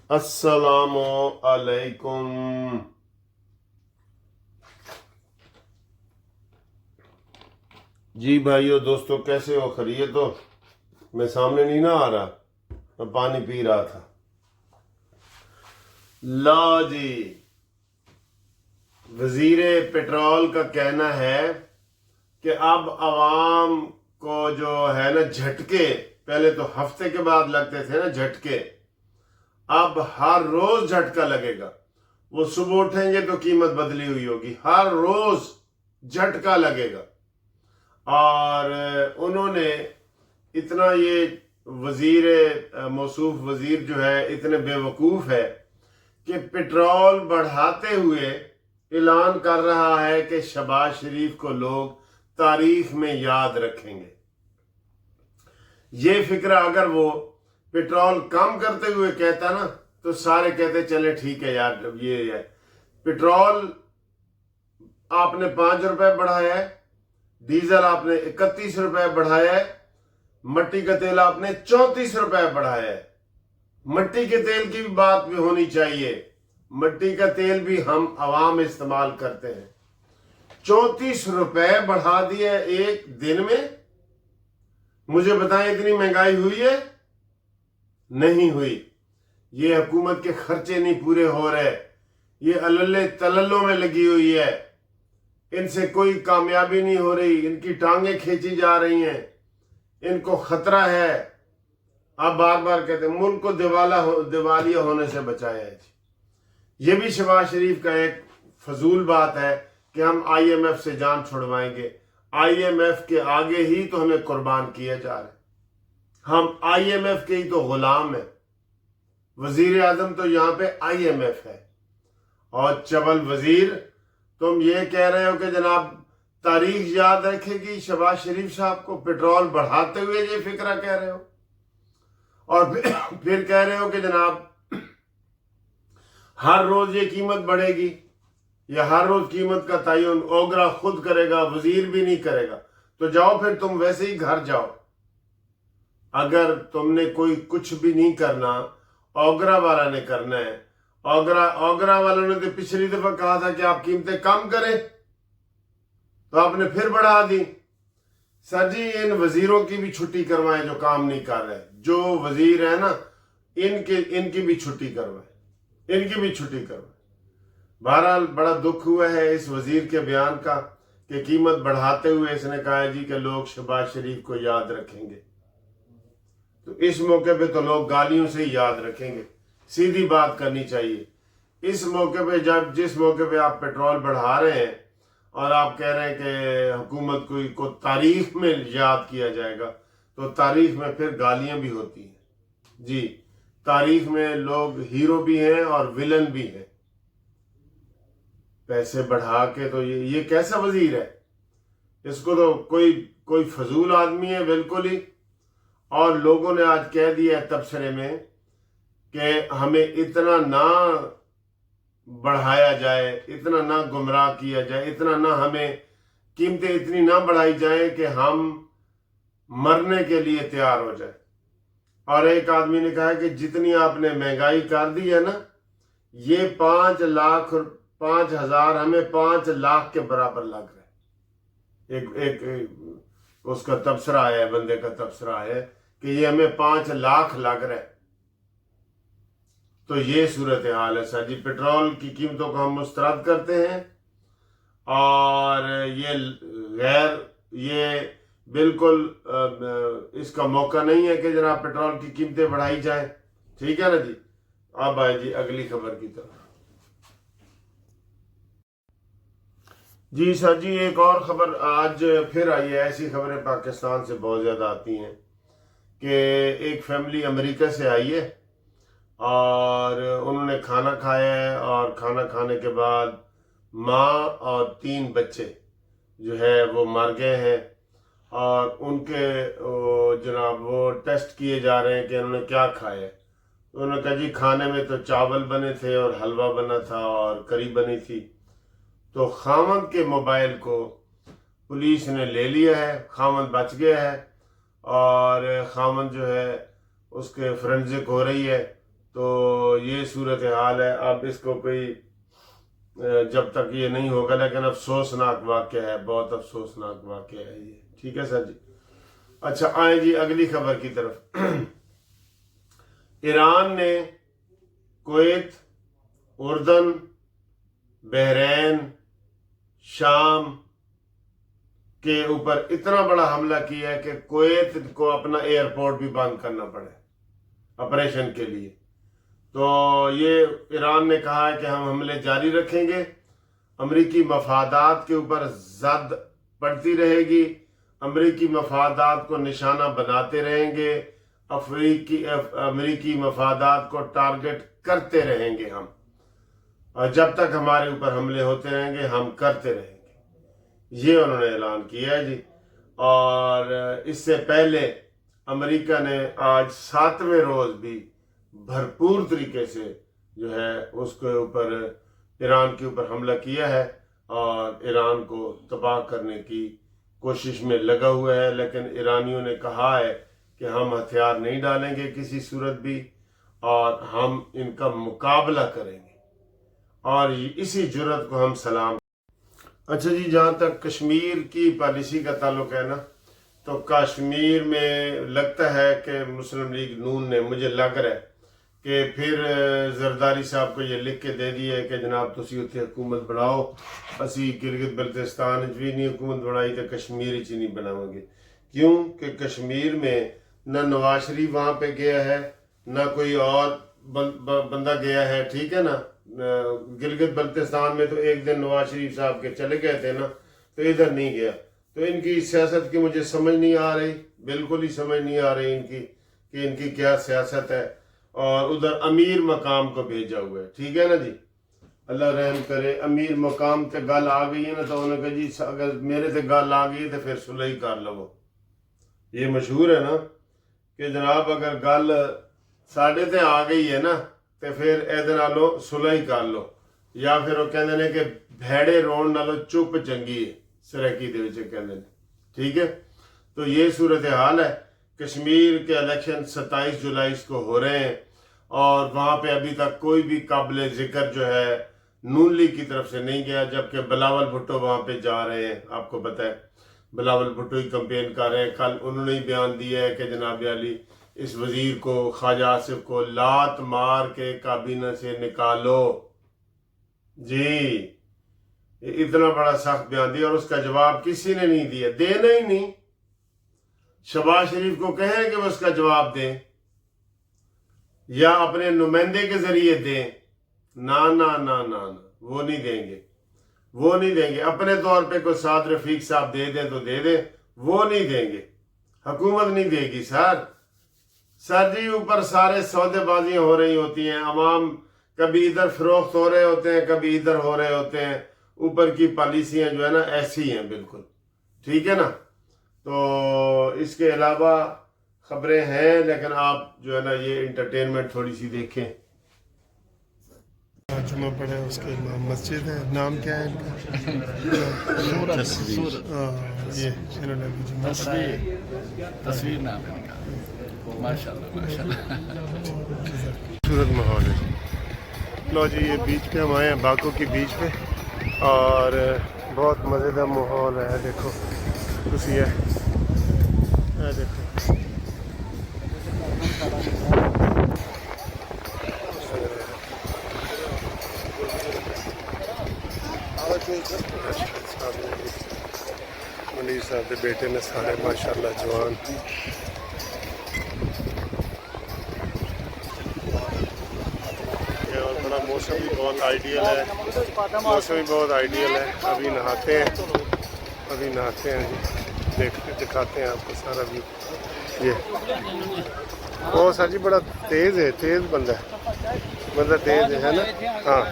السلام علیکم جی بھائیو دوستو، کیسے ہو؟ خیریت ہو؟ میں سامنے نہیں نہ آ رہا، میں پانی پی رہا تھا۔ لا جی، وزیر پیٹرول کا کہنا ہے کہ اب عوام کو جو ہے نا جھٹکے، پہلے تو ہفتے کے بعد لگتے تھے نا جھٹکے، اب ہر روز جھٹکا لگے گا۔ وہ صبح اٹھیں گے تو قیمت بدلی ہوئی ہوگی، ہر روز جھٹکا لگے گا۔ اور انہوں نے اتنا، یہ موصوف وزیر جو ہے اتنے بے وقوف ہے کہ پٹرول بڑھاتے ہوئے اعلان کر رہا ہے کہ شہباز شریف کو لوگ تاریخ میں یاد رکھیں گے۔ یہ فکرہ اگر وہ پٹرول کم کرتے ہوئے کہتا نا تو سارے کہتے چلے ٹھیک ہے یار، یہ ہے پٹرول آپ نے 5 روپے بڑھایا ہے، ڈیزل آپ نے 31 روپے بڑھایا ہے، مٹی کا تیل آپ نے 34 روپے بڑھایا ہے۔ مٹی کے تیل کی بھی بات بھی ہونی چاہیے، مٹی کا تیل بھی ہم عوام استعمال کرتے ہیں۔ 34 روپے بڑھا دیے ایک دن میں۔ مجھے بتائیں اتنی مہنگائی ہوئی ہے؟ نہیں ہوئی۔ یہ حکومت کے خرچے نہیں پورے ہو رہے، یہ اللہ تللوں میں لگی ہوئی ہے، ان سے کوئی کامیابی نہیں ہو رہی، ان کی ٹانگیں کھینچی جا رہی ہیں، ان کو خطرہ ہے۔ اب بار بار کہتے ہیں ملک کو دیوالیہ ہونے سے بچایا ہے۔ یہ بھی شہباز شریف کا ایک فضول بات ہے کہ ہم آئی ایم ایف سے جان چھڑوائیں گے۔ آئی ایم ایف کے آگے ہی تو ہمیں قربان کیا جا رہا ہے، ہم آئی ایم ایف کے ہی تو غلام ہیں۔ وزیر اعظم تو یہاں پہ آئی ایم ایف ہے، اور چبل وزیر تم یہ کہہ رہے ہو کہ جناب تاریخ یاد رکھے گی شہباز شریف صاحب کو، پٹرول بڑھاتے ہوئے یہ فکرہ کہہ رہے ہو، اور پھر کہہ رہے ہو کہ جناب ہر روز یہ قیمت بڑھے گی، یا ہر روز قیمت کا تعین اوگرا خود کرے گا، وزیر بھی نہیں کرے گا۔ تو جاؤ پھر تم ویسے ہی گھر جاؤ۔ اگر تم نے کوئی کچھ بھی نہیں کرنا، اوگرا والا نے کرنا ہے۔ اوگرا والوں نے تو پچھلی دفعہ کہا تھا کہ آپ قیمتیں کم کریں، تو آپ نے پھر بڑھا دی۔ سر جی ان وزیروں کی بھی چھٹی کروائیں جو کام نہیں کر رہے، جو وزیر ہیں نا ان کی بھی چھٹی کروائیں، ان کی بھی چھٹی کروائیں۔ بہرحال بڑا دکھ ہوا ہے اس وزیر کے بیان کا کہ قیمت بڑھاتے ہوئے اس نے کہا جی کہ لوگ شہباز شریف کو یاد رکھیں گے۔ تو اس موقع پہ تو لوگ گالیوں سے ہی یاد رکھیں گے، سیدھی بات کرنی چاہیے۔ اس موقع پہ جس موقع پہ آپ پٹرول بڑھا رہے ہیں اور آپ کہہ رہے ہیں کہ حکومت کو تاریخ میں یاد کیا جائے گا، تو تاریخ میں پھر گالیاں بھی ہوتی ہیں۔ جی، تاریخ میں لوگ ہیرو بھی ہیں اور ویلن بھی ہیں۔ پیسے بڑھا کے تو یہ کیسا وزیر ہے؟ اس کو تو کوئی فضول آدمی ہے بالکل ہی۔ اور لوگوں نے آج کہہ دیا ہے تبصرے میں کہ ہمیں اتنا نہ بڑھایا جائے، اتنا نہ گمراہ کیا جائے، اتنا نہ ہمیں قیمتیں اتنی نہ بڑھائی جائیں کہ ہم مرنے کے لیے تیار ہو جائیں۔ اور ایک آدمی نے کہا کہ جتنی آپ نے مہنگائی کر دی ہے نا، یہ 5,000 ہمیں 5 لاکھ کے برابر لگ رہا ہے۔ ایک اس کا تبصرہ آیا ہے، بندے کا تبصرہ آیا ہے کہ یہ ہمیں 5 لاکھ لگ رہا ہے۔ تو یہ صورتحال ہے سر جی۔ پٹرول کی قیمتوں کو ہم مسترد کرتے ہیں، اور یہ بالکل اس کا موقع نہیں ہے کہ جناب پٹرول کی قیمتیں بڑھائی جائیں۔ ٹھیک ہے نا جی؟ اب آئے جی اگلی خبر کی طرف۔ جی سر جی، ایک اور خبر آج پھر آئی ہے۔ ایسی خبریں پاکستان سے بہت زیادہ آتی ہیں کہ ایک فیملی امریکہ سے آئی ہے، اور انہوں نے کھانا کھایا ہے، اور کھانا کھانے کے بعد ماں اور 3 بچے جو ہے وہ مر گئے ہیں، اور ان کے جناب وہ ٹیسٹ کیے جا رہے ہیں کہ انہوں نے کیا کھایا ہے۔ انہوں نے کہا جی کھانے میں تو چاول بنے تھے اور حلوہ بنا تھا اور کری بنی تھی۔ تو خاوند کے موبائل کو پولیس نے لے لیا ہے، خاوند بچ گیا ہے، اور خاوند جو ہے اس کے فورنزک ہو رہی ہے۔ تو یہ صورتحال ہے. اب اس کو کوئی جب تک یہ نہیں ہوگا، لیکن افسوسناک واقعہ ہے، بہت افسوسناک واقعہ ہے یہ. ٹھیک ہے سر جی. اچھا آئیں جی اگلی خبر کی طرف. ایران نے کویت، اردن، بحرین، شام کے اوپر اتنا بڑا حملہ کیا ہے کہ کویت کو اپنا ایئرپورٹ بھی بند کرنا پڑے آپریشن کے لیے. تو یہ ایران نے کہا ہے کہ ہم حملے جاری رکھیں گے، امریکی مفادات کے اوپر زد پڑتی رہے گی، امریکی مفادات کو نشانہ بناتے رہیں گے، امریکی مفادات کو ٹارگٹ کرتے رہیں گے ہم، اور جب تک ہمارے اوپر حملے ہوتے رہیں گے ہم کرتے رہیں گے. یہ انہوں نے اعلان کیا ہے جی. اور اس سے پہلے امریکہ نے آج 7ویں روز بھی بھرپور طریقے سے جو ہے اس کے اوپر ایران کے اوپر حملہ کیا ہے اور ایران کو تباہ کرنے کی کوشش میں لگا ہوا ہے. لیکن ایرانیوں نے کہا ہے کہ ہم ہتھیار نہیں ڈالیں گے کسی صورت بھی، اور ہم ان کا مقابلہ کریں گے، اور اسی جرأت کو ہم سلام. اچھا جی، جہاں تک کشمیر کی پالیسی کا تعلق ہے نا، تو کشمیر میں لگتا ہے کہ مسلم لیگ نون نے، مجھے لگ رہا ہے کہ پھر زرداری صاحب کو یہ لکھ کے دے دیا ہے کہ جناب تسی اتنے حکومت بناؤ، اسی گلگت بلتستان بھی نہیں حکومت بنائی تو کشمیر چ نہیں بناؤ گے. کیوں کہ کشمیر میں نہ نواز شریف وہاں پہ گیا ہے، نہ کوئی اور بندہ گیا ہے. ٹھیک ہے نا. گلگت بلتستان میں تو ایک دن نواز شریف صاحب کے چلے گئے تھے نا، تو ادھر نہیں گیا. تو ان کی سیاست کی مجھے سمجھ نہیں آ رہی، بالکل ہی سمجھ نہیں آ رہی ان کی کہ ان کی کیا سیاست ہے. اور ادھر امیر مقام کو بھیجا ہوا ہے. ٹھیک ہے نا جی، اللہ رحم کرے. امیر مقام تے گل آ گئی ہے نا، تو انہوں نے کہا جی اگر میرے تے گل آ گئی تو پھر صلح کر لو. یہ مشہور ہے نا کہ جناب اگر گل ساڈے تے آ گئی ہے نا تو پھر اے نالوں صلح کر لو، یا پھر وہ کہندے نے کہ بھیڑے رون نالوں چپ چنگی ہے، سرائکی دے وچ کہندے نے. ٹھیک ہے. تو یہ صورتحال ہے. کشمیر کے الیکشن 27 جولائی کو ہو رہے ہیں، اور وہاں پہ ابھی تک کوئی بھی قابل ذکر جو ہے نون لیگ کی طرف سے نہیں گیا، جبکہ بلاول بھٹو وہاں پہ جا رہے ہیں. آپ کو پتہ ہے بلاول بھٹو ہی کمپین کر رہے ہیں. کل انہوں نے ہی بیان دیا ہے کہ جناب علی اس وزیر کو، خواجہ آصف کو لات مار کے کابینہ سے نکالو. جی اتنا بڑا سخت بیان دیا، اور اس کا جواب کسی نے نہیں دیا، دینا ہی نہیں. شہباز شریف کو کہیں کہ وہ اس کا جواب دیں یا اپنے نمائندے کے ذریعے دیں. نا نا نا نا نا، وہ نہیں دیں گے، وہ نہیں دیں گے. اپنے طور پہ کوئی سعد رفیق صاحب دے دیں تو دے دیں، وہ نہیں دیں گے. حکومت نہیں دے گی سر جی. اوپر سارے سودے بازیاں ہو رہی ہوتی ہیں، عوام کبھی ادھر فروخت ہو رہے ہوتے ہیں، کبھی ادھر ہو رہے ہوتے ہیں. اوپر کی پالیسیاں جو ہے نا ایسی ہیں بالکل. ٹھیک ہے نا. تو اس کے علاوہ خبریں ہیں، لیکن آپ جو ہے نا یہ انٹرٹینمنٹ تھوڑی سی دیکھیں. جمعہ پڑھے اس کے امام مسجد ہے. نام کیا ہے ان کا؟ یہ انہوں نے تصویر نام ہے ان کا. ماشاء اللہ ماشاء اللہ. خوبصورت ماحول ہے. لو جی یہ بیچ پہ ہم آئے ہیں، باکو کی بیچ پہ، اور بہت مزیدار ماحول ہے. دیکھو خوشی ہے، دیکھو منیر صاحب کے بیٹے نے سارے ماشاءاللہ جوان. اور بڑا موسم بھی بہت آئیڈیل ہے، موسم بھی بہت آئیڈیل ہے. ابھی نہاتے ہیں جی. دکھاتے ہیں آپ کو سارا بھی. یہ وہ سر جی بڑا تیز ہے، تیز بندہ تیز ہے نا. ہاں